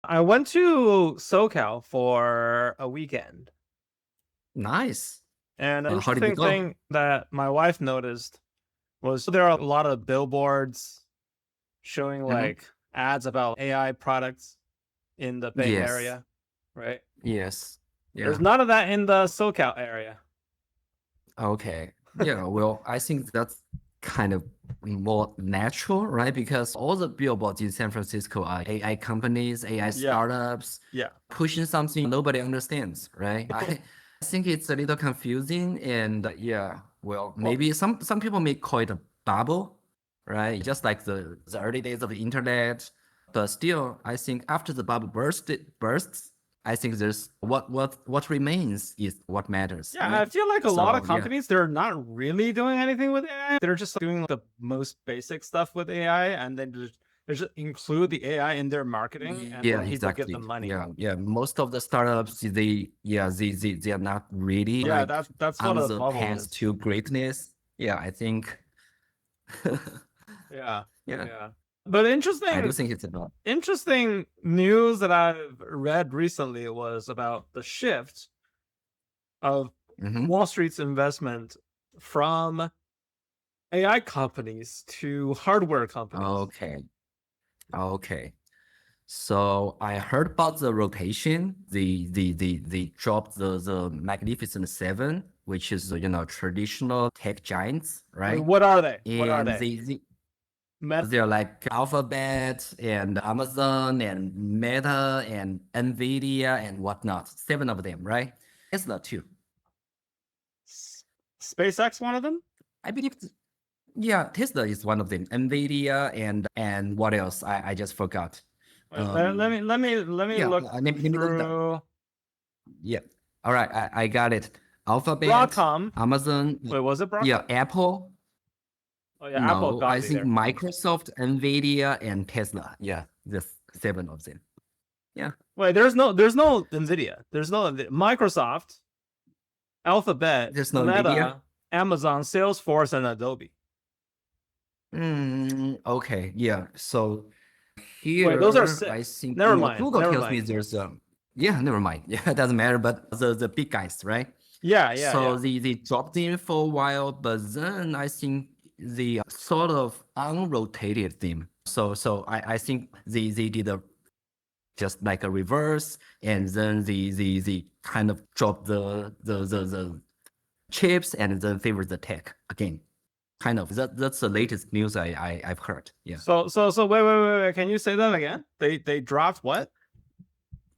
I went to SoCal for a weekend, Nice. and an How did it interesting go? thing that my wife noticed was there are a lot of billboards showing Hmm. like ads about AI products in the Bay Yes. Area, right? Yes. There's Yeah. none of that in the SoCal area. Okay. Yeah. Well, I think that's kind of more natural, right? Because all the billboards in San Francisco are AI companies, AI Yeah, startups yeah. pushing something nobody understands, right? I think it's a little confusing, and yeah, well, Well, maybe some people may call it a bubble, right? Just like the early days of the internet. But still, I think after the bubble bursts, I think there's what remains is what matters, yeah, right? I feel like a lot of So yeah. companies they're not really doing anything with AI. They're just doing the most basic stuff with AI, and then they just include the AI in their marketing, and Yeah, then people give exactly. them money. Yeah. Most of the startups, they are not really Yeah, like that's what on a the bubble path is. to greatness. Yeah, I think. Yeah, Yeah, yeah. But I do interesting, think it's about. interesting news that I've read recently was about the shift of Hmm. Wall Street's investment from AI companies to hardware companies. Okay, okay. So I heard about the rotation. They dropped the Magnificent Seven, which is traditional tech giants, Wait, right? what are they? What are And they? Met they're like Alphabet and Amazon and Meta and Nvidia and whatnot. Seven of them, right? Tesla too. SpaceX one of them? I believe. Yeah, Tesla is one of them. Nvidia and what else? I just forgot. Wait, let me Yeah, look let me look it up. through Yeah. All right, I got it. Alphabet, Broadcom. Amazon, Wait, was it yeah, Broadcom? Apple. Oh yeah, Apple No, got I me think there. Microsoft, Nvidia, and Tesla. Yeah, the seven of them. Yeah. Wait, there's no Nvidia. There's no Microsoft, Alphabet, There's no Nvidia. Meta, Amazon, Salesforce, and Adobe. Okay, yeah. So Wait, those are here, I six. think Never mind. Google Never tells me mind. there's yeah, never mind. Yeah, it doesn't matter. But the big guys, right? Yeah, yeah, So yeah. they dropped in for a while, but then I think they sort of unrotated them. So I think they did a just like a reverse, and then they kind of dropped the chips and then favored the tech again. Kind of. That's the latest news I've heard. Yeah. So wait. Can you say that again? They dropped what?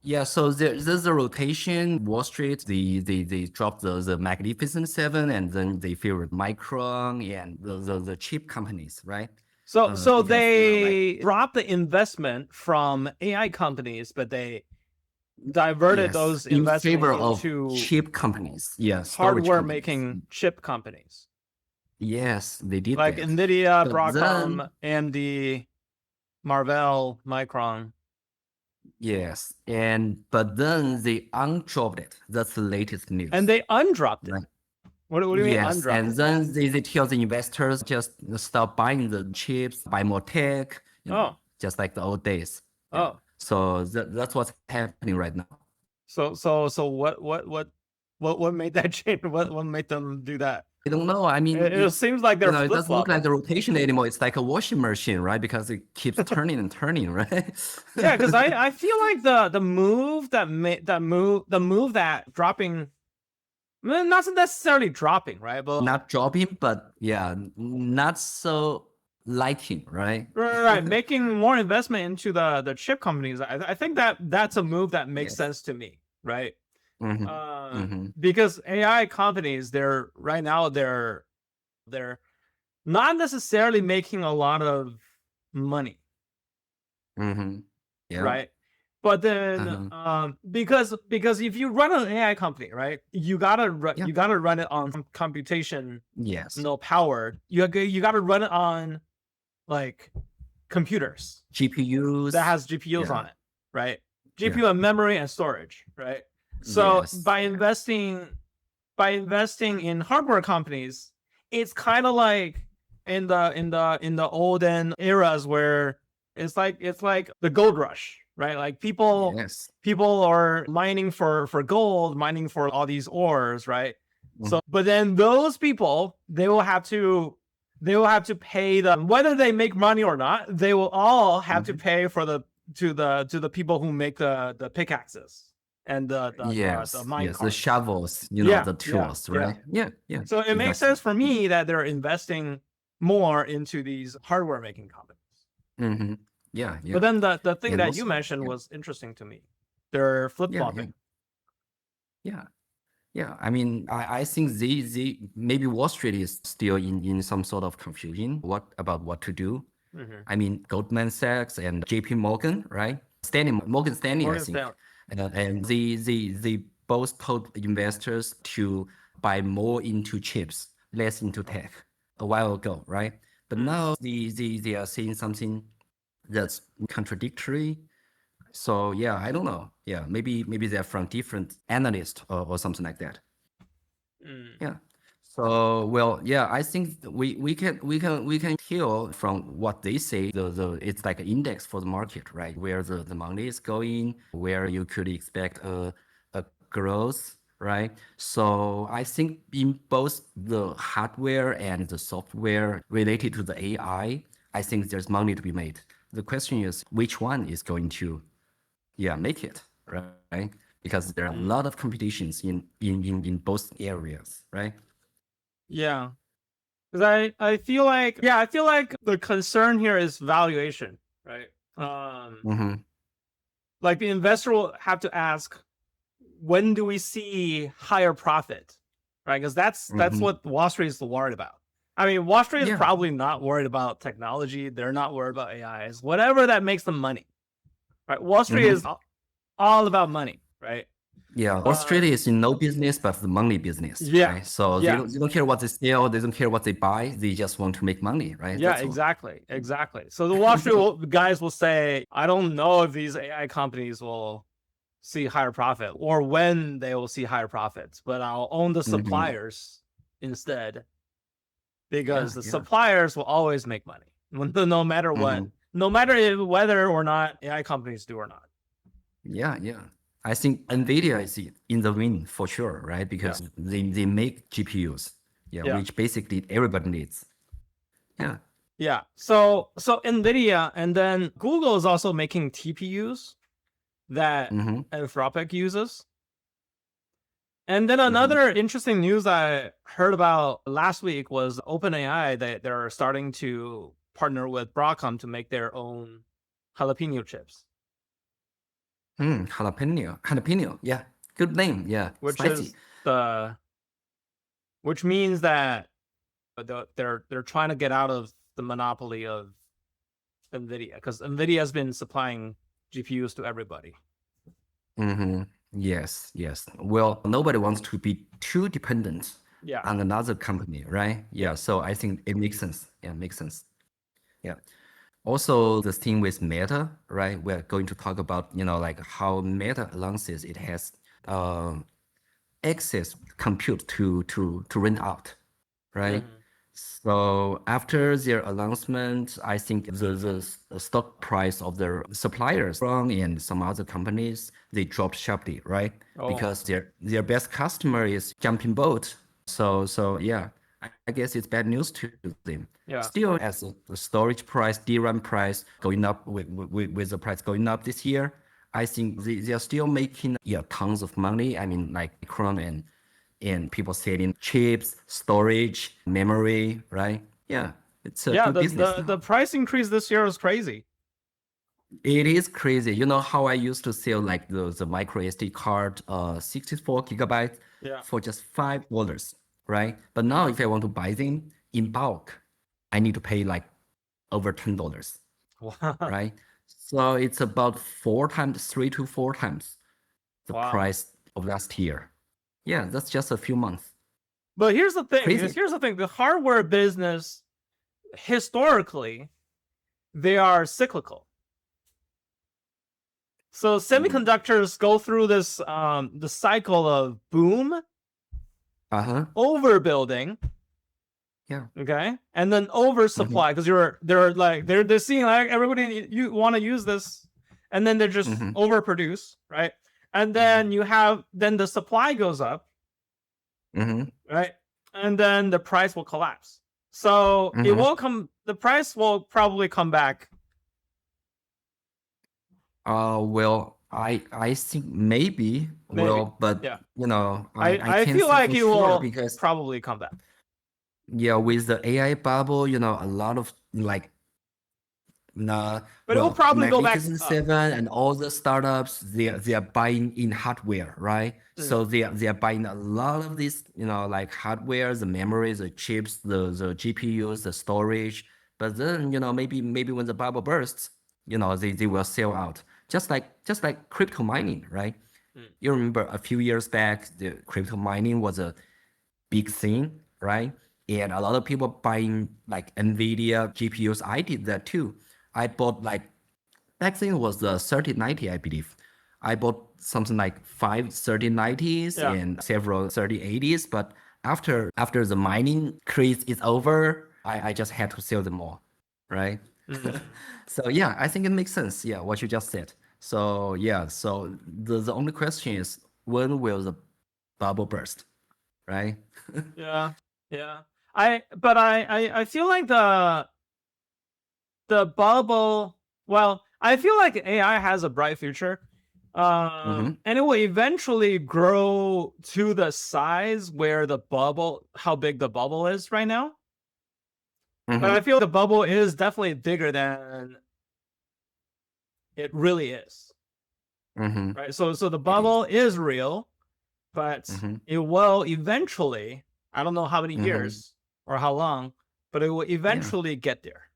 Yeah, so there's a rotation. Wall Street, they dropped the Magnificent Seven, and then they favored Micron and the chip companies, right? So Because like they dropped the investment from AI companies, but they diverted yes, those in investment favor of into chip companies, yeah, storage hardware companies. making chip companies Yes, they did like that. Nvidia, But then Broadcom, AMD, Marvell, Micron. yes, and but then they undropped it. That's the latest And news. they undropped it. Right. What do you mean Yes, undropped and it? then they tell the investors just stop buying the chips, buy more tech, Oh, just like the old days. Yeah. oh. So that's what's happening right now. So what made that change? What made them do that? I don't know. I mean, It seems like they're it flip doesn't look like flopping. the rotation anymore. It's like a washing machine, right? Because it keeps turning and turning, right? Yeah, because I feel like the move that made the move that dropping, not necessarily dropping, right? But Not dropping, but yeah, not so liking, right? right, making more investment into the chip companies. I think that's a move that makes Yes. sense to me, right? Mm-hmm. Mm-hmm. Because AI companies, they're right now they're not necessarily making a lot of money, Mm-hmm. Yeah. right? But then, Uh-huh. because if you run an AI company, right, you gotta Yeah. you gotta run it on computation, Yes. no powered. You gotta run it on like computers that GPUs. has GPUs Yeah. on it, right? Yeah. GPU and memory and storage, right? So Yes. by investing in hardware companies, it's kind of like in the olden eras where It's like the gold rush, right? Like people Yes. are mining for gold, mining for all these ores, right? Mm. So, but then those people, they will have to pay them, whether they make money or not. They will all have to pay for the people who make the pickaxes and the Yes, mine yes, the carts. shovels, Yeah, the tools, yeah. right? Yeah, yeah. So it makes Exactly. sense for me that they're investing more into these hardware making companies. Mm-hmm. Yeah, yeah. But then the thing And that you also, mentioned yeah, was interesting to me. They're flip yeah, yeah, flopping. yeah. Yeah, I mean, I think the maybe Wall Street is still in some sort of confusion. What to do? Mm-hmm. I mean, Goldman Sachs and J.P. Morgan, right? Morgan Stanley, I Morgan think, Stanley. and they both told investors to buy more into chips, less into tech a while ago, right? But now they are saying something that's contradictory. So yeah, I don't know. Yeah, maybe they're from different analysts or something like that. Mm. Yeah. So well, yeah, I think we can tell from what they say. The it's like an index for the market, right? Where the money is going, where you could expect a growth, right? So I think in both the hardware and the software related to the I think there's money to be made. The question is which one is going to make it, right? Because there are a lot of competitions in both areas, right? Yeah. Because I feel like the concern here is valuation, right? Mm-hmm. Like the investor will have to ask, when do we see higher profit, right? Because that's Mm-hmm. what Wall Street is worried about. I mean, Wall Street is Yeah. probably not worried about technology. They're not worried about AIs. Whatever that makes them money, right? Wall Street Mm-hmm. is all about money, right? Yeah. Australia is in no business but the money business, Yeah, right? So yeah, they don't care what they sell, they don't care what they buy, they just want to make money, right? yeah, That's all. exactly. So the Wall Street guys will say, I don't know if these AI companies will see higher profit or when they will see higher profits, but I'll own the Mm-hmm. suppliers instead, Yeah, because the yeah. suppliers will always make money no matter what, Mm-hmm. no matter whether or not AI companies do or not. Yeah, yeah. I think Nvidia is in the win for sure, right? Yeah, Because they make GPUs, yeah, which basically everybody needs. Yeah. yeah. So Nvidia, and then Google is also making TPUs that Mm-hmm. Anthropic uses. And then Mm-hmm. another interesting news I heard about last week was OpenAI. They're starting to partner with Broadcom to make their own jalapeno chips, Jalapeno. Yeah. Good name. Yeah. which Spicy. is which means that they're trying to get out of the monopoly of NVIDIA, because NVIDIA has been supplying GPUs to everybody. Mm-hmm. Yes, yes. Well, nobody wants to be too dependent Yeah. on another company, right? Yeah. So I think it makes sense. Yeah, makes sense. Yeah. Also, the thing with Meta, right? We're going to talk about, like how Meta announces it has excess compute to rent out, right? Mhm. So after their announcement, I think the stock price of their suppliers from and some other companies, they dropped sharply, right? Oh, Because their best customer is jumping boat. So yeah, I guess it's bad news to them. yeah. Still, as the storage price, DRAM price going up with the price going up this year, I think they are still making tons of money. I mean, like Chrome and people selling chips, storage, memory, right? Yeah, it's a Yeah, good business the now. price increase this year was crazy. It is crazy. You know how I used to sell like the micro SD card, 64 gigabytes Yeah. for just $5, right? But now if I want to buy them in bulk, I need to pay like over $10, Wow. right? So it's about 4 times, 3 to 4 times the Wow. price of last year. Yeah, that's just a few months. But here's the thing. Crazy. Here's the thing. The hardware business, historically, they are cyclical. So semiconductors go through this the cycle of boom, Uh-huh. overbuilding, Yeah. Okay, and then oversupply because they're seeing like everybody you want to use this, and then they're just Mm-hmm. overproduce, right? And then then the supply goes up, Mm-hmm. right? And then the price will collapse. So it Mm-hmm. will come. The price will probably come back. Well, I think maybe Maybe, will, but yeah. I I can't feel say like for it sure will because probably come back. yeah, with the AI bubble, a lot of like But it will probably go back Magnificent up. Seven and all the startups, they are buying in hardware, right? So they are buying a lot of this, like hardware, the memories, the chips, the GPUs, the storage. But then, maybe when the bubble bursts, they will sell out. Just like crypto mining, right? Mm. You remember a few years back, the crypto mining was a big thing, right? And a lot of people buying like NVIDIA GPUs. I did that too. I bought like back then it was the 3090, I believe. I bought something like five 3090s Yeah. and several 3080s. But after the mining craze is over, I just had to sell them all, right? Mm. So yeah, I think it makes sense. Yeah, what you just said. So yeah, so the only question is when will the bubble burst, right? Yeah. Yeah. I feel like the bubble. Well, I feel like AI has a bright future, Mm-hmm. and it will eventually grow to the size where how big the bubble is right now. But I Mm-hmm. feel the bubble is definitely bigger than it really is, Mm-hmm. right? So the It is. bubble is real, but Mm-hmm. it will eventually. I don't know how many Mm-hmm. years or how long, but it will Yeah. eventually get there.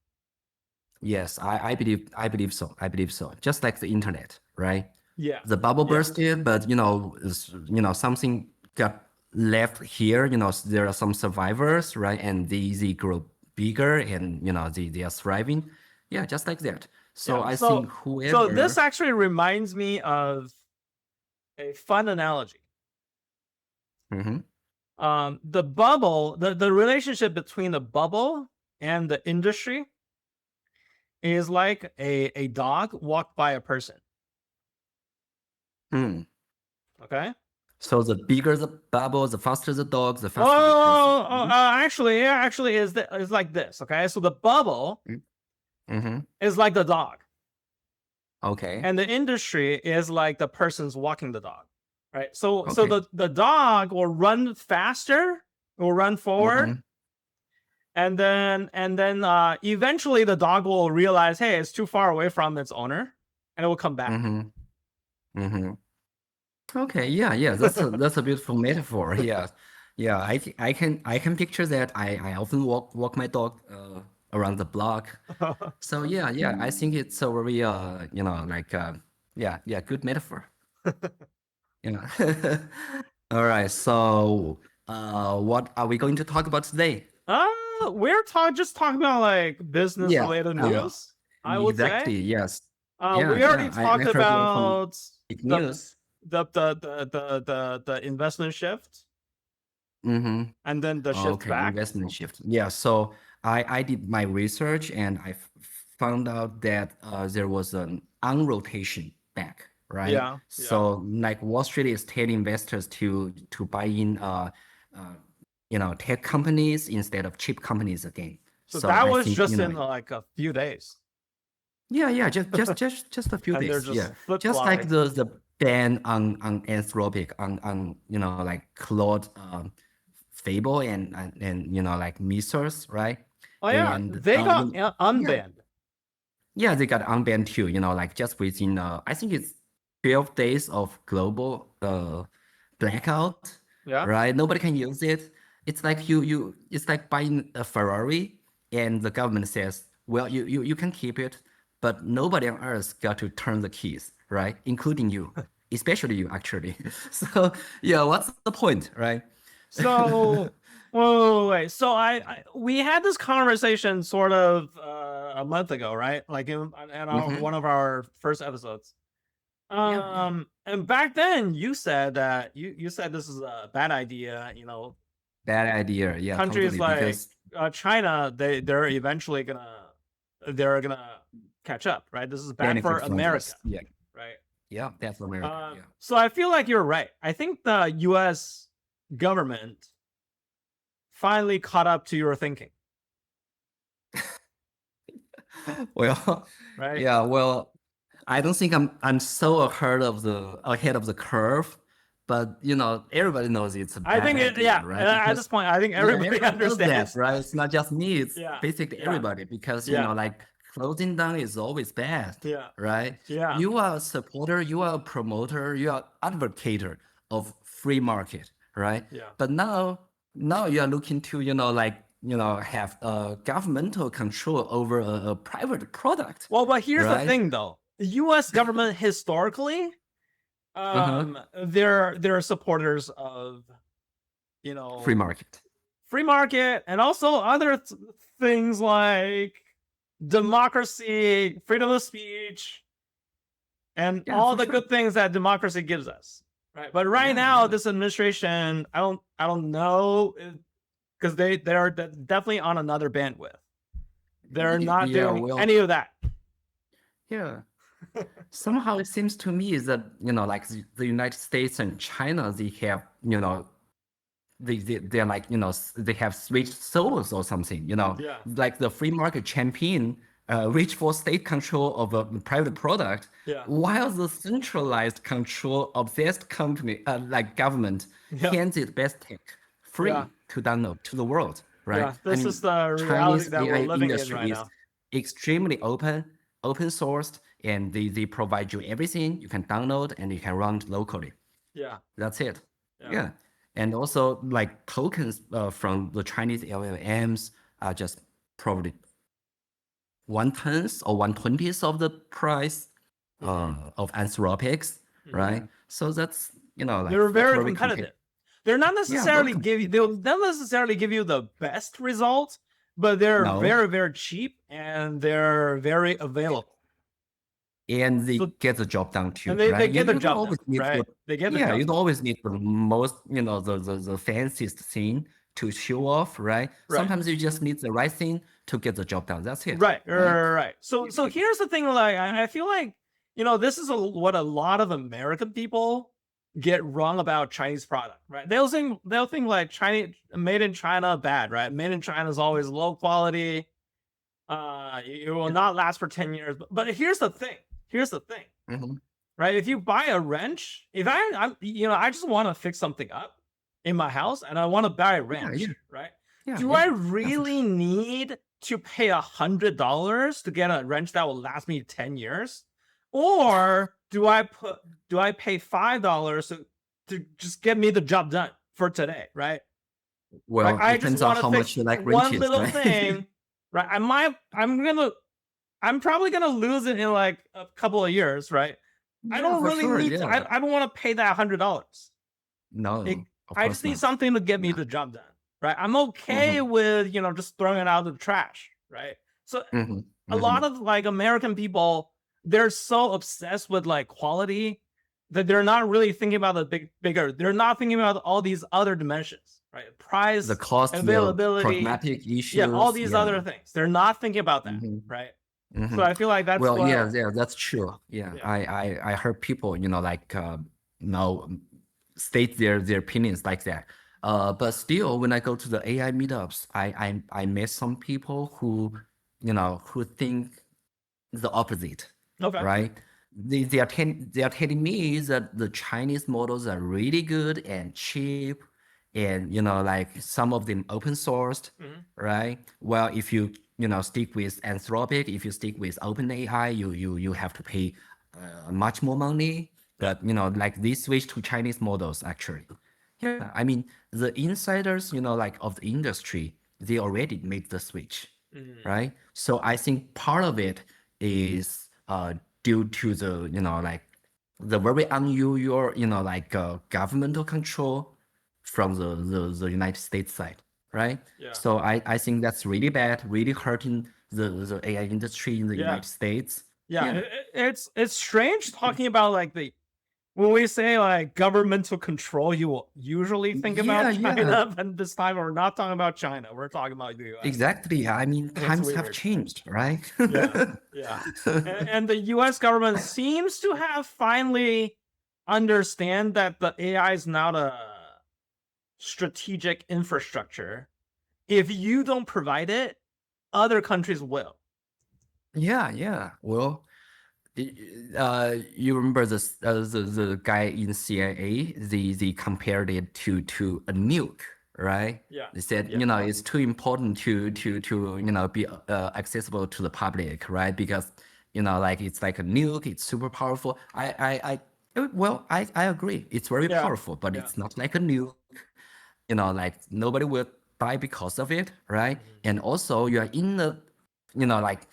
Yes, I believe so. I believe so. Just like the internet, right? Yeah. The bubble Yeah. bursted, but something got left here. There are some survivors, right? And they grow bigger, and they are thriving. Yeah, just like that. So Yeah. I So think so this whoever. actually reminds me of a fun analogy. Mhm. The relationship between the bubble and the industry is like a dog walked by a person. Hmm. Okay. So the bigger the bubble, the faster the dog, the faster the person. Oh, actually, is like this. Okay, so the bubble Mm-hmm. is like the dog, Okay. and the industry is like the person's walking the dog, right? So Okay. the dog will run faster, will run forward, Mm-hmm. and then eventually the dog will realize, hey, it's too far away from its owner, and it will come back. Mm-hmm. Mm-hmm. Okay, yeah, yeah, that's a beautiful metaphor. Yeah, yeah, I can picture that. I often walk my dog around the block. So yeah, yeah, I think it's a very like yeah, good metaphor. Yeah. All right, so what are we going to talk about today? We're just talking about like business Yeah, related news, I would say. exactly. Yes. Yeah, We yeah. already I talked heard some about big the news. the investment shift Mm-hmm. and then the shift Okay, back. investment shift. Yeah, so I did my research and found out that there was an unrotation back, right? Yeah, yeah. So like Wall Street is telling investors to buy in uh tech companies instead of chip companies again. So So that I was think, just in like a few days, yeah, yeah, just a few and they're days. Yeah. just flip Just like flopping. the ban on Anthropic on like Claude Fable and like Mythos, right? Oh yeah, And they got yeah, unbanned. yeah, they got unbanned too, like just within I think it's 12 days of global blackout, Yeah. right? Nobody can use it. It's like it's like buying a Ferrari and the government says, well, you can keep it, but nobody on earth got to turn the keys, right? Including you, especially you actually. So yeah, what's the point, right? So, wait. So we had this conversation sort of a month ago, right? Like in Hmm. one of our first episodes. Yeah, yeah. And back then you said that you said this is a bad idea, Bad idea. Yeah, Countries totally. like Because China, they're eventually gonna catch up, right? This is bad for benefit from America, this. Yeah. right? Yeah, that's America. Yeah. So I feel like you're right. I think the U.S. government finally caught up to your thinking, Well, right? yeah, well, I don't think I'm so ahead of the curve, but everybody knows it's a I bad think idea, right? at this Because point, I think yeah, everybody everybody knows that, understands. right? It's not just me, it's Yeah, basically yeah, everybody because yeah, like closing down is always bad, yeah, right? yeah, You are a supporter, you are a promoter, you are advocator of free market, right? yeah. But now you are looking to, have governmental control over a private product, Well, but here's the right? thing, though. The U.S. government historically, Uh-huh. they're supporters of Free market. free market and also other things like democracy, freedom of speech, and Yeah, all for the sure. good things that democracy gives us. Right. But right Yeah, now, yeah. this administration, I don't know, because they're definitely on another bandwidth. They're not Yeah, doing well, any of that. yeah. Somehow it seems to me that, like the United States and China, they have, they're like, they have switched souls or something, Yeah. like the free market champion reach for state control of a private product, Yeah. while the centralized control obsessed company, like government, Yeah. hands it best tech Yeah. free to download to the world, right? Yeah. I This is mean, the reality Chinese that we're AI living in right industry is now. extremely open sourced, and they provide you everything you can download and you can run locally. Yeah. That's it. Yeah. Yeah. And also like tokens from the Chinese LLMs are just probably 1/10 or 1/20th of the price of Anthropics, right? So that's like They're that's very very competitive. competitive. They're not Yeah, very necessarily competitive. they'll not necessarily give you the best result, but they're No. very, very cheap and they're very available. And they So get the job done too, and they right? get the You don't job done, always need right? They get the yeah, job you done. don't always need the most, the fanciest thing to show off, right? Right. Sometimes you just need the right thing to get the job done. That's it. Right. So here's the thing, like I feel like, this is what a lot of American people get wrong about Chinese product, right? They'll think like Chinese made in China bad, right? Made in China is always low quality. It will not last for 10 years. But here's the thing. Mhm. Right? If you buy a wrench, if I just want to fix something up in my house and I want to buy a wrench, yeah. right? Yeah, Do yeah. I Yeah, for really sure. need to pay $100 to get a wrench that will last me 10 years? Or do I pay $5 to just get me the job done for today, right? Like Well, I just depends on want to how much fix you like one wrenches, little right? thing, right? I'm probably gonna lose it in like a couple of years, right? I Yeah, don't for really sure. need to. Yeah. I don't want to pay that $100. No, of I just course need not. something to get me Yeah. the job done, right? I'm okay Mm-hmm. with just throwing it out of the trash, right? So Mm-hmm. a Mm-hmm. lot of like American people, they're so obsessed with like quality that they're not really thinking about the bigger. They're not thinking about all these other dimensions, right? Price, The cost, the availability, pragmatic yeah, all issues. these Yeah. other things. They're not thinking about that, Mm-hmm. right? Mm-hmm. So I feel like that's Well, what. yeah, that's true. Yeah, Yeah. I heard people, like, now state their opinions like that. But still, when I go to the AI meetups, I met some people who think the opposite, Okay. right? They are telling me that the Chinese models are really good and cheap, and like some of them open sourced, Mhm. right? Well, if you stick with Anthropic, if you stick with OpenAI, you have to pay much more money. But like they switch to Chinese models actually. Yeah, I mean the insiders, like of the industry, they already made the switch, Mhm. right? So I think part of it is due to the like the very unusual like governmental control from the United States side, right? Yeah. So I think that's really bad, really hurting the AI industry in the Yeah. United States. Yeah. Yeah. It's strange talking about like when we say like governmental control, you will usually think about China, but this time we're not talking about China. We're talking about the US. Exactly. I mean, It's times have weird. changed, right? Yeah. And the US government seems to have finally understand that the AI is not a strategic infrastructure. If you don't provide it, other countries will. Yeah. Well, you remember the guy in CIA? They compared it to a nuke, right? Yeah. They said, Yeah. it's too important to be accessible to the public, right? Because like it's like a nuke, it's super powerful. I agree, it's very Yeah. powerful, but Yeah. it's not like a nuke. Like nobody will die because of it, right? And also you are in the, like,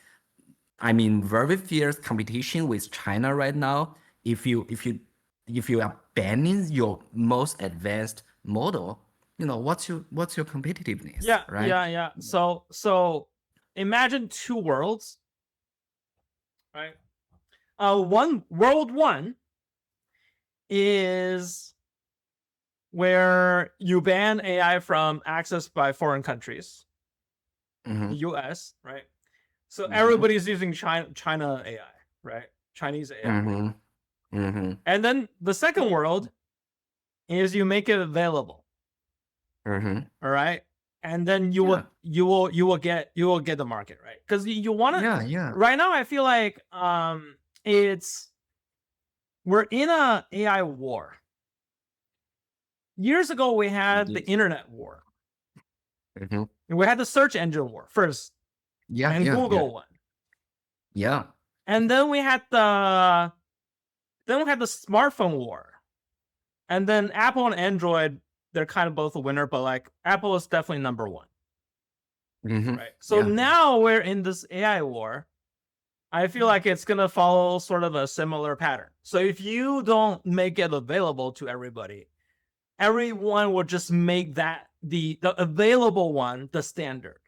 I mean, very fierce competition with China right now. If you are banning your most advanced model, what's your competitiveness, Yeah. right? Yeah. So imagine two worlds, right? World one is where you ban AI from access by foreign countries, Mm-hmm. the US, right? So Mm-hmm. everybody's using China AI, right? Chinese AI. Mm-hmm. Mm-hmm. And then the second world is you make it available, Mm-hmm. all right? And then you will get the market, right? Because you want to. Yeah. Right now, I feel like we're in a AI war. Years ago, we had the Indeed. internet war. Mm-hmm. We had the search engine war first, and Google one. Yeah. And then we had the smartphone war. And then Apple and Android, they're kind of both a winner, but like Apple is definitely number one. Mm-hmm. Right. So now we're in this AI war. I feel like it's gonna follow sort of a similar pattern. So if you don't make it available to everybody, everyone will just make that the available one the standard.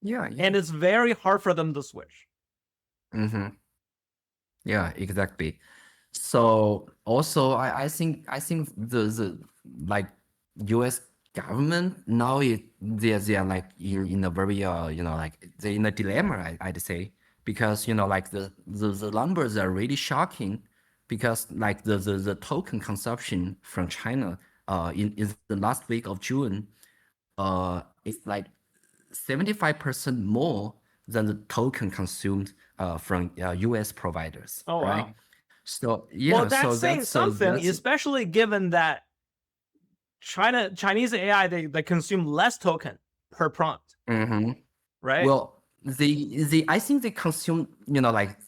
Yeah. And it's very hard for them to switch. Mm-hmm. Yeah, exactly. So also, I think the like U.S. government now they're like in a very like they're in a dilemma, I'd say, because like the numbers are really shocking, because like the token consumption from China in the last week of June it's like 75% more than the token consumed from US providers, Oh right? wow. So Well, yeah, that's so saying something, especially given that Chinese AI they consume less token per prompt, Mhm. right? Well, the I think they consume, like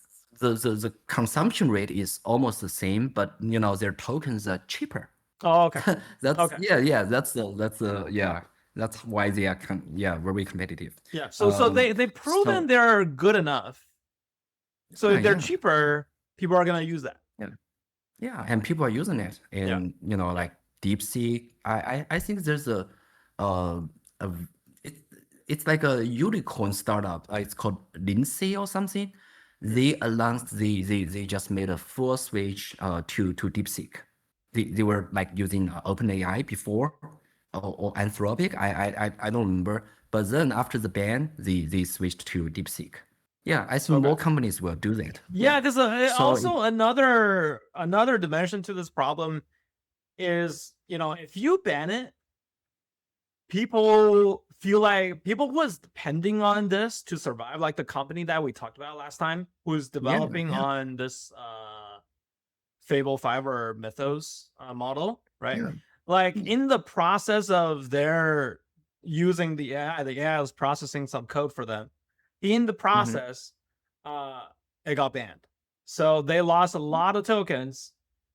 the consumption rate is almost the same, but their tokens are cheaper. Oh, okay. That's Okay. that's why they are very competitive. Yeah. So they've proven they're good enough. So if they're cheaper, people are gonna use that. Yeah, and people are using it, and like DeepSeek. I think there's uh, a it, it's like a unicorn startup. It's called Lindsay or something. They announced they just made a full switch to DeepSeek. They were like using OpenAI before, or Anthropic. I don't remember. But then after the ban, they switched to DeepSeek. Yeah, I think more companies will do that. Yeah, because So also another dimension to this problem is, if you ban it, people feel like people was depending on this to survive, like the company that we talked about last time, who's developing on this Fable 5 or Mythos model, right? Like in the process of their using the AI was processing some code for them. In the process, it got banned. So they lost a lot of tokens,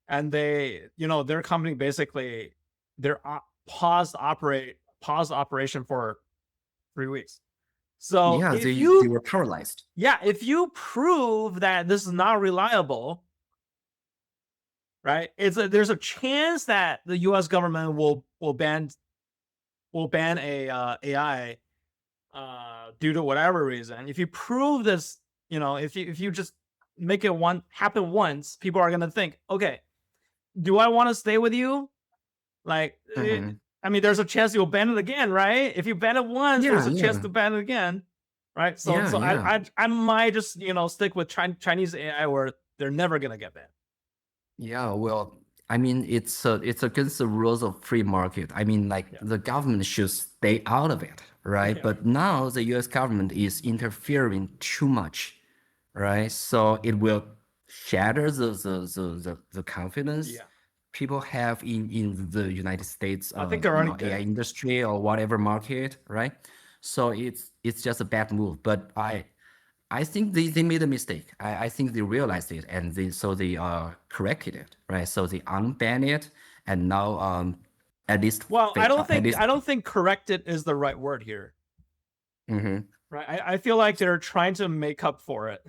and their company basically they're paused operation for 3 weeks. So yeah, if they were paralyzed. yeah, if you prove that this is not reliable, right? There's a chance that the U.S. government will ban a AI due to whatever reason. If you prove this, if you just make it happen once, people are gonna think, okay, do I want to stay with you? Like, Mhm. I mean, there's a chance you'll ban it again, right? If you ban it once, there's Yeah, a chance yeah, to ban it again, right? So, yeah, so yeah. I might just stick with Chinese AI where they're never gonna get banned. Yeah, well, I mean, it's against the rules of free market. I mean, like Yeah, the government should stay out of it, right? yeah, But now the US government is interfering too much, right? So it will shatter the confidence yeah. people have in the United States, I think it already did. AI industry or whatever market, right? So it's just a bad move. But I think they made a mistake. I think they realized it and they corrected it, right? So they unbanned it and now at least Well, at least I don't think corrected is the right word here, mhm. right? I feel like they're trying to make up for it.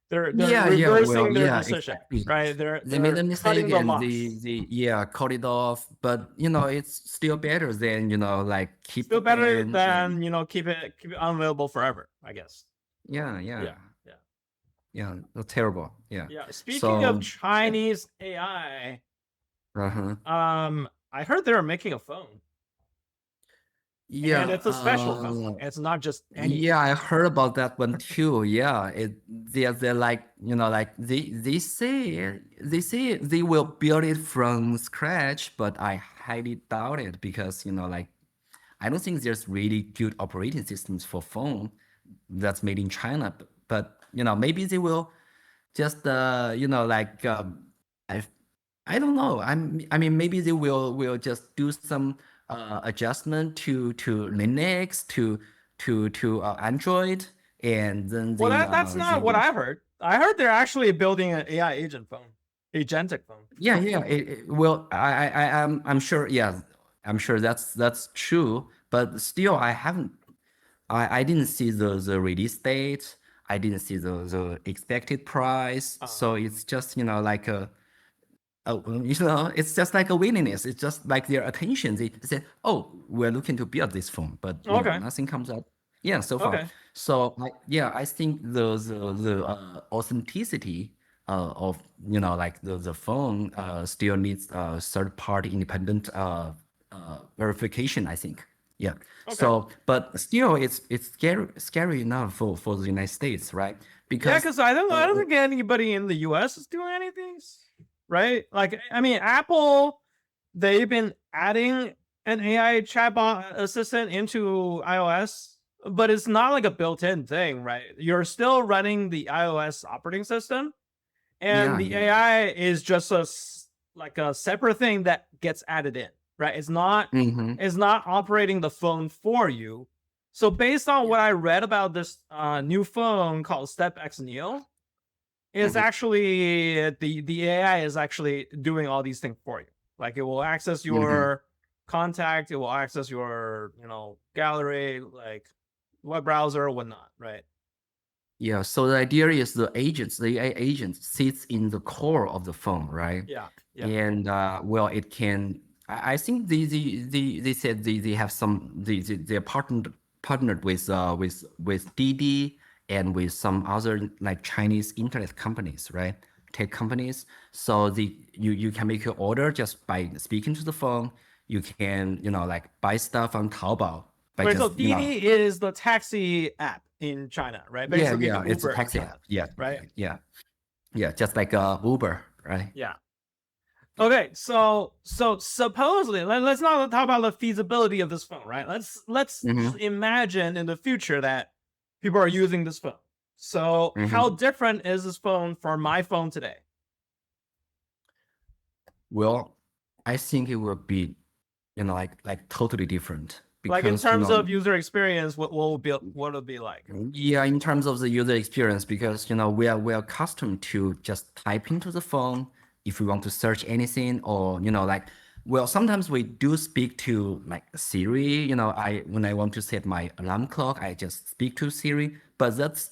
They're Yeah, yeah, well, reversing their yeah, decision, exactly. right? They made a They're cutting mistake the and loss. they yeah cut it off, but it's still better than like keep the Still better ban than and keep it unavailable forever, I guess. yeah, yeah, Yeah, yeah, yeah, terrible, yeah. yeah. Speaking of So yeah, Chinese AI, uh-huh. I heard they're making a phone, and Yeah, it's a special phone. It's not just any phone. yeah, I heard about that one too. Yeah, they're like like they say they will build it from scratch, but I highly doubt it because like I don't think there's really good operating systems for phone that's made in China. But maybe they will just like I I don't know. I mean maybe they will just do some adjustment to Linux to Android and then Well, that's they not what will I heard. I heard they're actually building an AI agent phone, agentic phone. yeah yeah well I'm sure yeah I'm sure that's true but still I didn't see the release date. I didn't see the expected price. Uh-huh. So it's just, like it's just like a willingness. It's just like their attention. They say, oh, we're looking to build this phone, but Okay. nothing comes up. Yeah, so far. Okay. So yeah, I think the authenticity of like the phone still needs third party independent verification. I think. Yeah. Okay. So, but still, it's scary enough for the United States, right? Yeah, Because because I don't think anybody in the US is doing anything, right? Like, I mean, Apple, they've been adding an AI chatbot assistant into iOS, but it's not like a built-in thing, right? You're still running the iOS operating system, and yeah, the yeah. AI is just like a separate thing that gets added in, right? Mm-hmm. It's not operating the phone for you. So based on what Yeah. I read about this new phone called Step X Neo, is Mm-hmm. actually the AI is actually doing all these things for you. Like it will access Mm-hmm. your contact, it will access your gallery, like web browser, whatnot, right? Yeah, so the idea is the AI agent sits in the core of the phone, right? Yeah, yeah. And well, it can. I think they said they have some they're partnered with Didi and with some other like Chinese internet companies, right? Tech companies. So you can make your order just by speaking to the phone. You can like buy stuff on Taobao by Wait, so just Didi is the taxi app in China, right? yeah, Basically the yeah, it's a Uber in taxi China, app. Yeah, right? yeah, yeah, just like Uber, right? Yeah. Okay, so supposedly let's not talk about the feasibility of this phone, right? Let's Mm-hmm. just imagine in the future that people are using this phone. So how Mm-hmm. different is this phone from my phone today? Well, I think it will be, like totally different Like in because, terms of user experience, what will it be like? yeah, in terms of the user experience, because we are accustomed to just type into the phone if we want to search anything, or like, well, sometimes we do speak to like Siri. I when I want to set my alarm clock, I just speak to Siri, but that's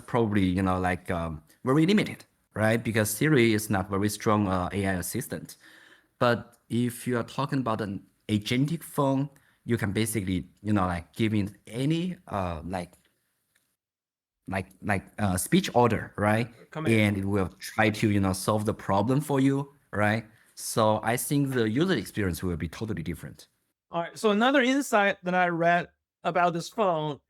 probably like very limited, right? Because Siri is not very strong AI assistant. But if you are talking about an agentic phone, you can basically, like give it any like speech order, right? Command. And it will try to solve the problem for you, right? So I think the user experience will be totally different. All right. So another insight that I read about this phone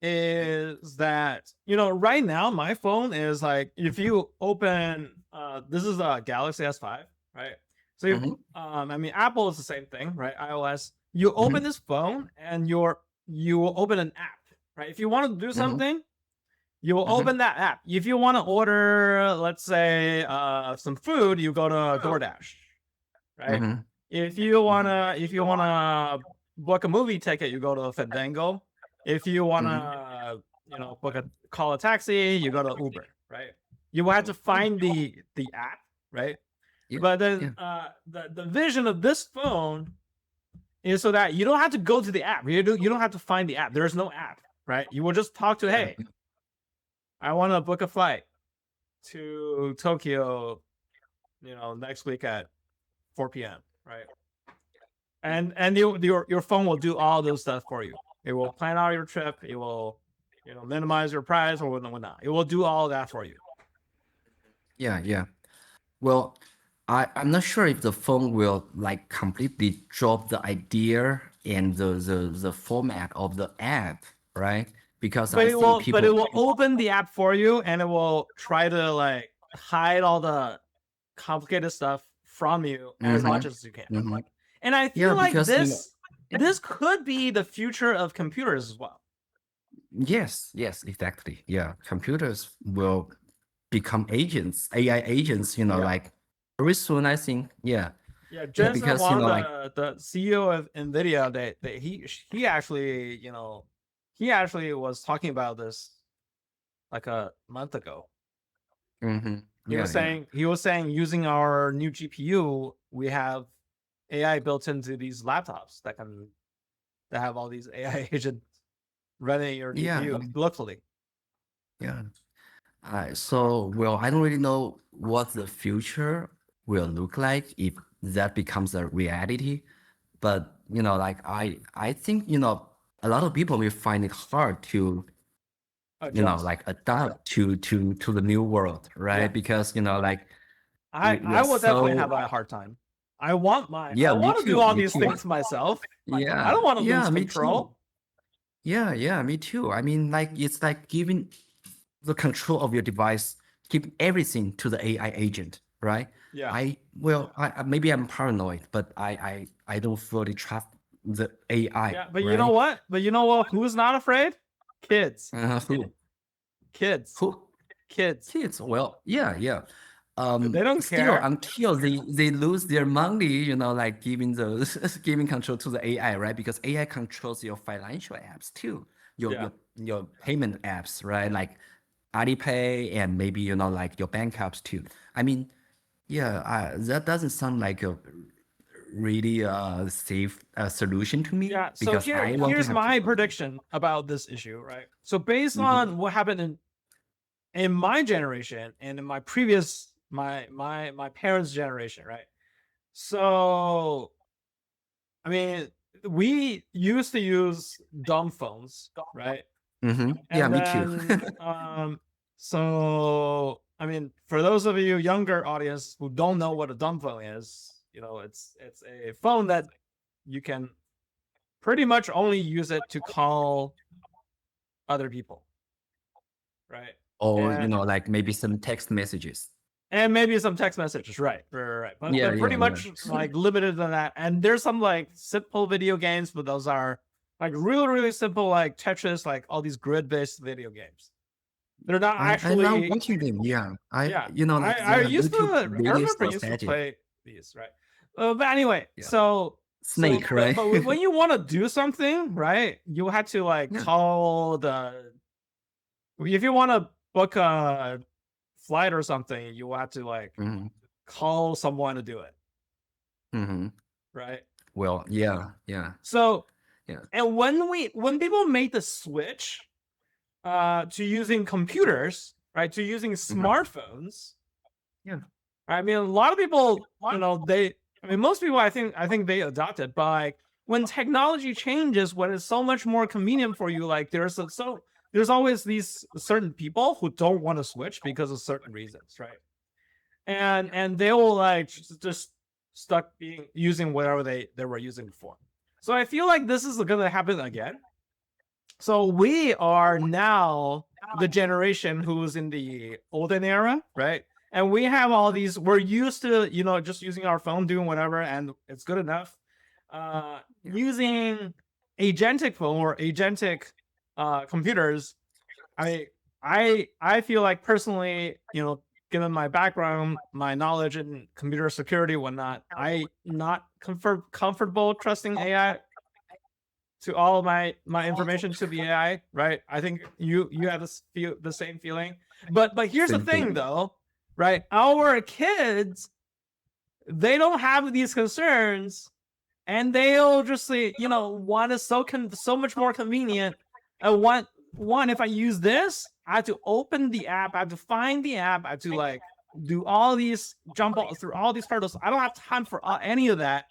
is that right now my phone is like, if you open this is a Galaxy S5, right? So I mean, Apple is the same thing, right? iOS. You open this phone and you will open an app, right? If you want to do something, you will open that app. If you want to order, let's say, some food, you go to DoorDash, right? If you wanna book a movie ticket, you go to Fandango. If you wanna call a taxi, you go to Uber, right? You will have to find the app, right? Yeah, But then the vision of this phone is so that you don't have to go to the app. You don't have to find the app. There's no app, right? You will just talk to, hey, I want to book a flight to Tokyo, next week at 4 p.m. right? And your phone will do all those stuff for you. It will plan out your trip. It will minimize your price or whatnot. It will do all that for you. Yeah. Well, I'm not sure if the phone will like completely drop the idea and the format of the app, right? Because But I it will think people open the app for you, and it will try to like hide all the complicated stuff from you as much as you can. And I feel like because this could be the future of computers as well. yes, exactly. Yeah, computers will become agents, AI agents, like very soon, I think. Yeah. Yeah, Jensen Because Huang, like the CEO of NVIDIA, he actually was talking about this like a month ago. He was saying using our new GPU, we have AI built into these laptops that have all these AI agents running your GPU locally. Yeah. So, well, I don't really know what the future will look like if that becomes a reality. But, like I think, a lot of people will find it hard to, like adapt to the new world, right? Yeah. Because, like I will definitely have a hard time. I want to do all these things myself. Yeah. I don't want to lose me control. too. Yeah, me too. I mean, like it's like giving the control of your device, keep everything to the AI agent, right? Yeah. I maybe I'm paranoid, but I don't fully trust the AI. Yeah, but you know what? Who's not afraid? Kids. Who? Kids. Who? Kids. Well, yeah. They don't Still, care. until they lose their money, like giving giving control to the AI, right? Because AI controls your financial apps too, your payment apps, right? Like Alipay and maybe like your bank apps too. I mean, yeah, that doesn't sound like a really safe solution to me. Yeah. So because I want to here's have my prediction about this issue, right? So based on what happened in my generation and in my previous my parents' generation, right? So I mean, we used to use dumb phones, right? Yeah, And me too. then so I mean, for those of you younger audience who don't know what a dumb phone is, it's a phone that you can pretty much only use it to call other people, right? Or And like maybe some text messages. and maybe some text messages, right? But pretty much like limited than that. And there's some like simple video games, but those are like really, really simple, like Tetris, like all these grid-based video games. They're not actually. I love watching them. Yeah, I remember used to play these, right? But anyway, so Snake, right? But when you want to do something, right, you had to like call the. If you want to book a flight or something, you have to like call someone to do it, right? Well, yeah. So, and when people made the switch to using computers, right, to using smartphones, I mean, a lot of people, most people, I think they adopted. But like, when technology changes, when it's so much more convenient for you, like there's there's always these certain people who don't want to switch because of certain reasons, right? And they will like just stuck being using whatever they were using before. So I feel like this is gonna happen again. So we are now the generation who's in the olden era, right? And we have all these, we're used to, just using our phone, doing whatever, and it's good enough. Using agentic phone or agentic computers, I feel like personally, given my background, my knowledge in computer security, whatnot, I not comfortable trusting AI to all of my information to the AI, right? I think you have the same feeling. But here's the Same thing thing. though, right? Our kids, they don't have these concerns, and they'll just say, want is so much more convenient. And one, if I use this, I have to open the app, I have to find the app, I have to like do all these through all these hurdles. I don't have time for any of that.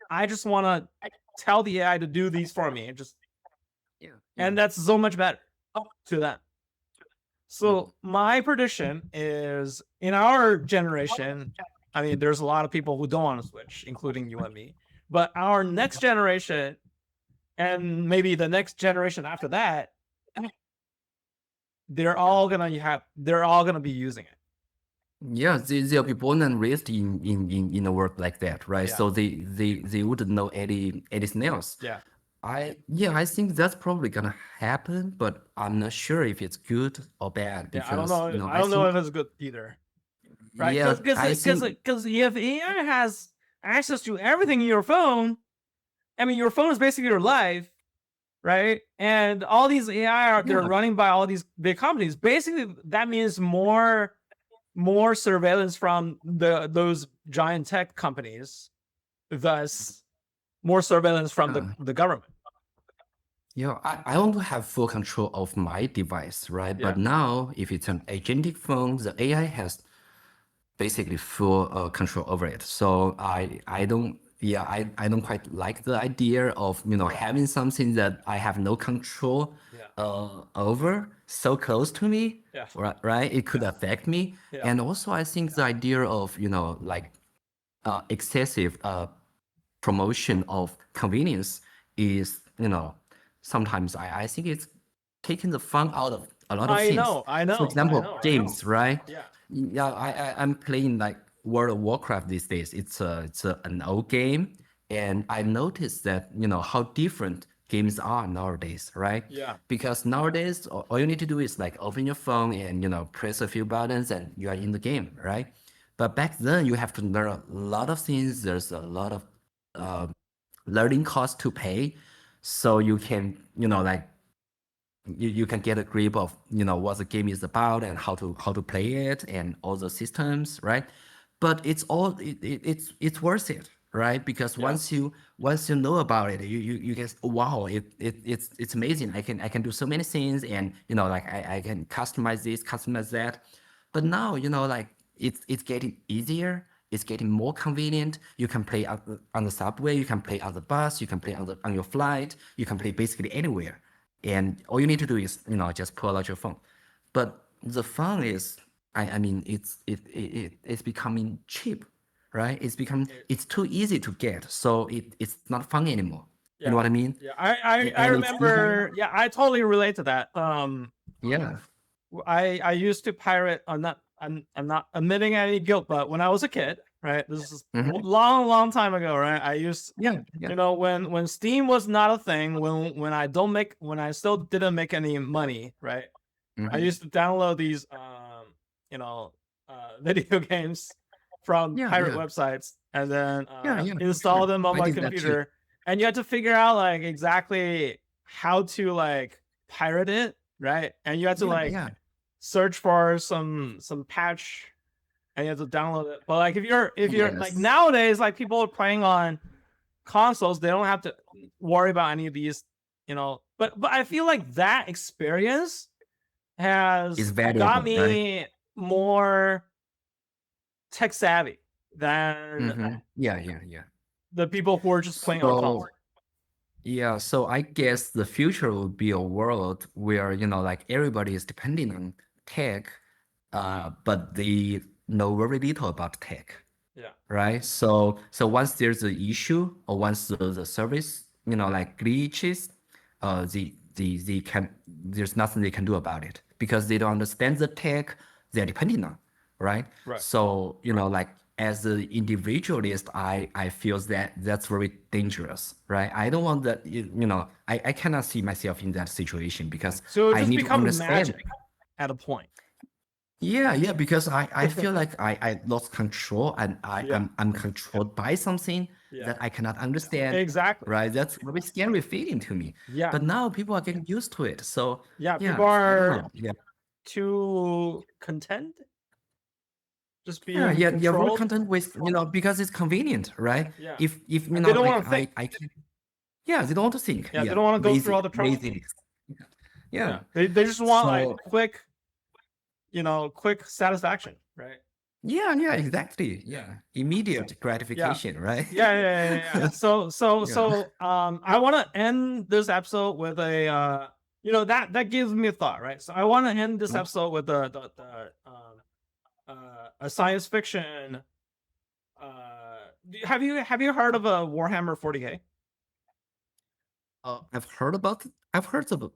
I just want to tell the AI to do these for me, and that's so much better to them. So my prediction is, in our generation, I mean, there's a lot of people who don't want to switch, including you and me. But our next generation, and maybe the next generation after that, they're all gonna be using it. Yeah, they'll be born and raised in a world like that, right? Yeah. So they wouldn't know anything else. Yeah. I think that's probably gonna happen, but I'm not sure if it's good or bad Yeah. I don't because know. I I don't know think if it's good either. Right? yeah, I think Because if AI has access to everything in your phone, I mean, your phone is basically your life, right? And all these AI they're running by all these big companies. Basically, that means more surveillance from those giant tech companies, thus more surveillance from the government. yeah, I want to have full control of my device, right? Yeah. But now, if it's an agentic phone, the AI has basically full control over it. So I don't quite like the idea of having something that I have no control over so close to me. Yeah. Right? It could affect me. Yeah. And also I think the idea of like excessive promotion of convenience is sometimes I think it's taking the fun out of a lot of things. I know. For example, I know. games, right? Yeah. Yeah, I'm playing like World of Warcraft these days. It's an old game, and I noticed that how different games are nowadays, right? Yeah. Because nowadays all you need to do is like open your phone and press a few buttons and you are in the game, right? But back then you have to learn a lot of things. There's a lot of learning costs to pay, so you can like you can get a grip of what the game is about and how to play it and all the systems, right? But it's worth it, right? Because once you know about it, you get, wow, it's amazing. I can do so many things, and like I can customize this, customize that. But now like it's getting easier. It's getting more convenient. You can play on the subway. You can play on the bus. You can play on your flight. You can play basically anywhere. And all you need to do is just pull out your phone. But the fun is, I mean, it's becoming cheap, right? It's too easy to get, so it's not fun anymore. You know what I mean? Yeah. I remember. Yeah, I totally relate to that. Yeah. I used to pirate. I'm not admitting any guilt, but when I was a kid, right? This is long time ago, right? I used when Steam was not a thing, when I still didn't make any money, right? I used to download these video games from pirate websites and then install them on my computer. And you had to figure out like exactly how to like pirate it, right? And you had to search for some patch, and you have to download it. But like if you're like nowadays, like people are playing on consoles, they don't have to worry about any of these, But I feel like that experience has got me more tech savvy than Yeah. the people who are just playing on console. Yeah, so I guess the future will be a world where, like everybody is depending on tech, but they know very little about tech, Yeah. right? So once there's an issue or once the service, like glitches, they can there's nothing they can do about it because they don't understand the tech they're depending on, right? Right. So, like as an individualist, I feel that that's very dangerous, right? I don't want that, I cannot see myself in that situation because So it'll I just need to become understand. magic at a point. Yeah, because I feel like I lost control and Yeah. I'm controlled by something Yeah. that I cannot understand, Exactly. right? That's a very scary feeling to me. Yeah. But now people are getting used to it. So Yeah. yeah, People I don't are know. Yeah. too content just Yeah, being yeah, yeah, very controlled. content with, because it's convenient, right? Yeah. If And they don't like want to think. I can, yeah, they don't want to think. Yeah. They Yeah, don't want to go through all lazy, the trouble. laziness. Yeah. Yeah. They just want like So quick, quick satisfaction, right? yeah, exactly. Yeah. Immediate Yeah. gratification, right? Yeah. So Yeah. I want to end this episode with a that gives me a thought, right? So I want to end this episode with a science fiction. Have you heard of a Warhammer 40K? I've heard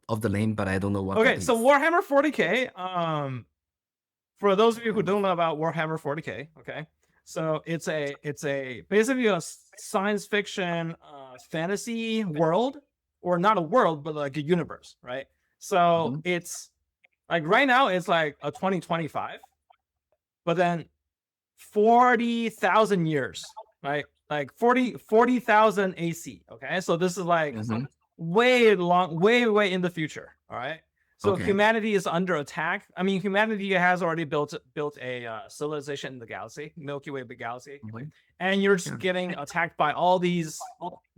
of the name, but I don't know what Okay, that so is. Warhammer 40K. For those of you who don't know about Warhammer 40K, okay, so it's a basically a science fiction fantasy world, or not a world, but like a universe, right? So Mhm. it's like right now it's like a 2025, but then 40,000 years, right? Like 40,000 AC. Okay, so this is like Mhm. way in the future. All right. So Okay. humanity is under attack. I mean, humanity has already built a civilization in the galaxy, Milky Way galaxy, Mhm. and you're just Yeah. getting attacked by all these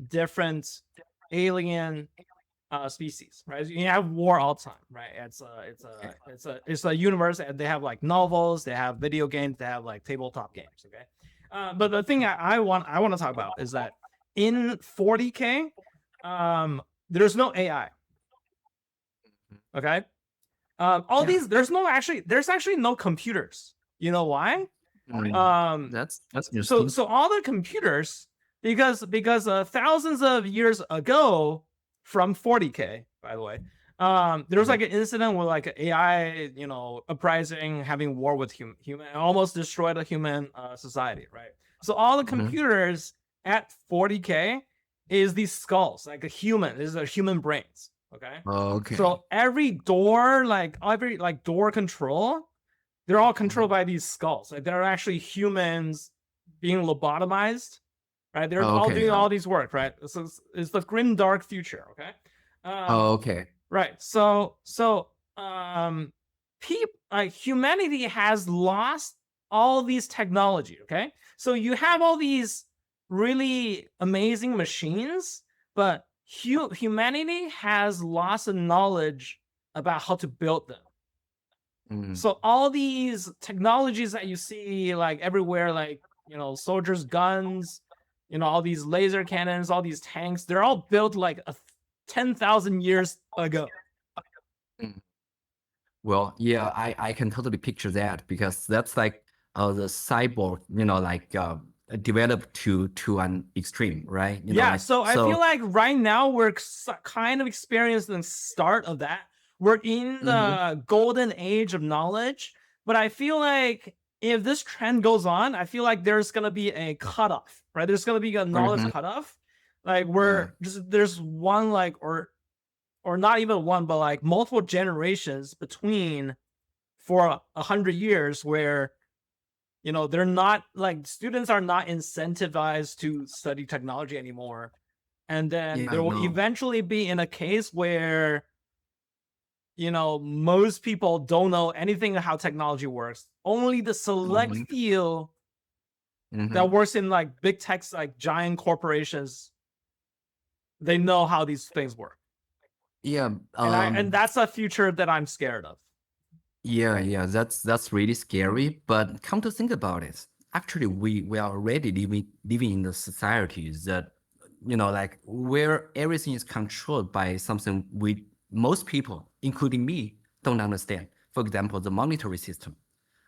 different alien species, right? You have war all the time, right? It's a universe, and they have like novels, they have video games, they have like tabletop games. Okay, but the thing I want to talk about is that in 40K, there's no AI. Okay, all Yeah. these there's actually no computers. You know why? Mm. Um, That's so interesting. so all the computers, because thousands of years ago, from 40K, by the way, there was Mhm. like an incident with like AI, uprising, having war with human, almost destroyed a human society, right? So all the Mhm. computers at 40K is these skulls, like a human. These are human brains. Okay, Okay. so every door, like every like door control, they're all controlled Mhm. by these skulls. Like they're actually humans being lobotomized, right? They're all Okay. doing all these work, right? So it's the grim dark future. Okay, Okay. right. So people, like humanity has lost all these technology. Okay, so you have all these really amazing machines, but humanity has lost the knowledge about how to build them. Mm. So all these technologies that you see like everywhere, like soldiers' guns, all these laser cannons, all these tanks, they're all built like 10,000 years ago. Mm. Well, yeah, I can totally picture that because that's like the cyborg, like developed to an extreme, right? Yeah, Like so I feel so. like right now we're kind of experiencing the start of that. We're in Mhm. the golden age of knowledge, but I feel like if this trend goes on, I feel like there's gonna be a cutoff, right? There's gonna be a knowledge Mhm. cutoff, like Yeah. where just there's one, like, or not even one, but like multiple generations between, for 100 years, where they're not, like, students are not incentivized to study technology anymore, and then Yeah. there will No. eventually be in a case where most people don't know anything of how technology works. Only the select Mhm. few Mhm. that works in like big techs, like giant corporations, they know how these things work. Yeah. And that's a future that I'm scared of. Yeah. That's really scary. But come to think about it, actually, we are already living in the society that like where everything is controlled by something most people, including me, don't understand. For example, the monetary system.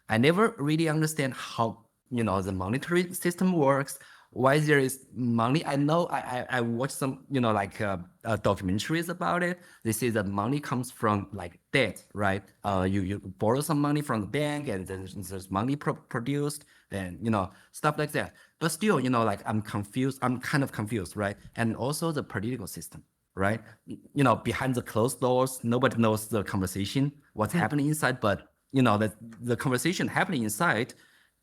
I never really understand how the monetary system works. Why there is money? I know I watched some like documentaries about it. They say that money comes from like debt, right? You borrow some money from the bank, and then there's money produced, and stuff like that. But still, like I'm confused. I'm kind of confused, right? And also the political system, right? Behind the closed doors, nobody knows the conversation, what's happening inside, but the conversation happening inside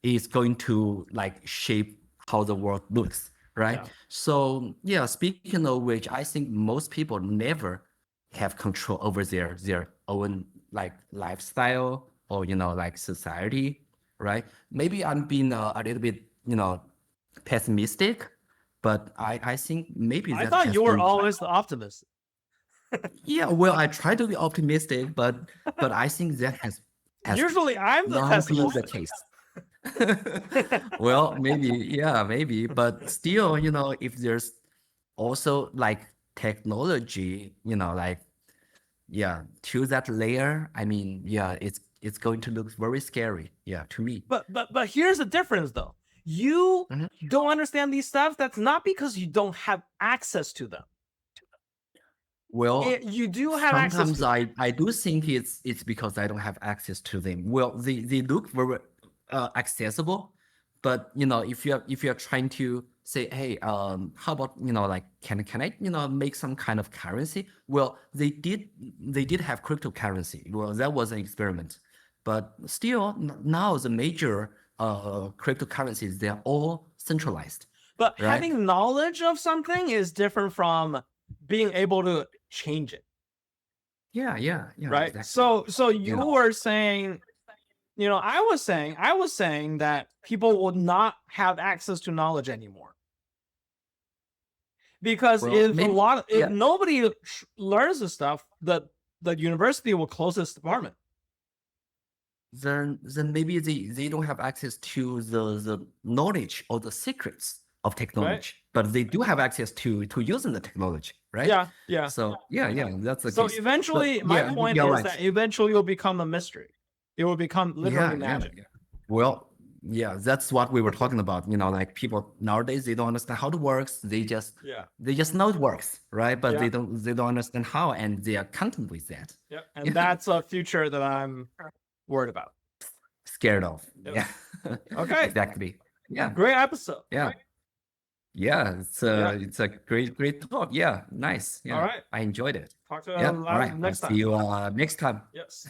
is going to like shape how the world looks, right? Yeah. So yeah, speaking of which, I think most people never have control over their own like lifestyle or like society, right? Maybe I'm being a little bit pessimistic, but I think maybe I that thought has you were been always the optimist. yeah, well, I try to be optimistic, but I think that has Usually I'm the not been the pessimist. case. Well, maybe, yeah, maybe, but still, if there's also like technology, like yeah, to that layer, I mean, yeah, it's going to look very scary, yeah, to me. But here's the difference though. You Mhm. don't understand these stuff. That's not because you don't have access to them. Well, You do have access sometimes to them. I do think it's because I don't have access to them. Well, they look very accessible, but if you're trying to say, hey, how about like can I make some kind of currency? Well, they did have cryptocurrency. Well, that was an experiment, but still now the major cryptocurrencies, they're all centralized, But right? having knowledge of something is different from being able to change it, Yeah, right? exactly. So You you know, were saying, I was saying that people will not have access to knowledge anymore. Because well, maybe, if yeah. nobody learns the stuff, the university will close this department. Then maybe they don't have access to the knowledge or the secrets of Right? technology, but they do have access to using the technology, right? Yeah, yeah. So yeah, that's the So case. But eventually, my yeah, point you're is right. that eventually you'll become a mystery. It will become literally magic. Yeah. Well, yeah, that's what we were talking about. Like people nowadays, they don't understand how it works. Yeah, They just know it works, right? But yeah, they don't understand how, and they are content with that. yeah. And Yeah, that's a future that I'm worried about. scared of. Yep. Yeah, Okay, exactly. Yeah, great episode. yeah. Yeah, Yeah. it's a great talk. Yeah, nice. All Yeah, right. I enjoyed it. Talk to Yeah, you all right. I'll next see time. you next time. Yes.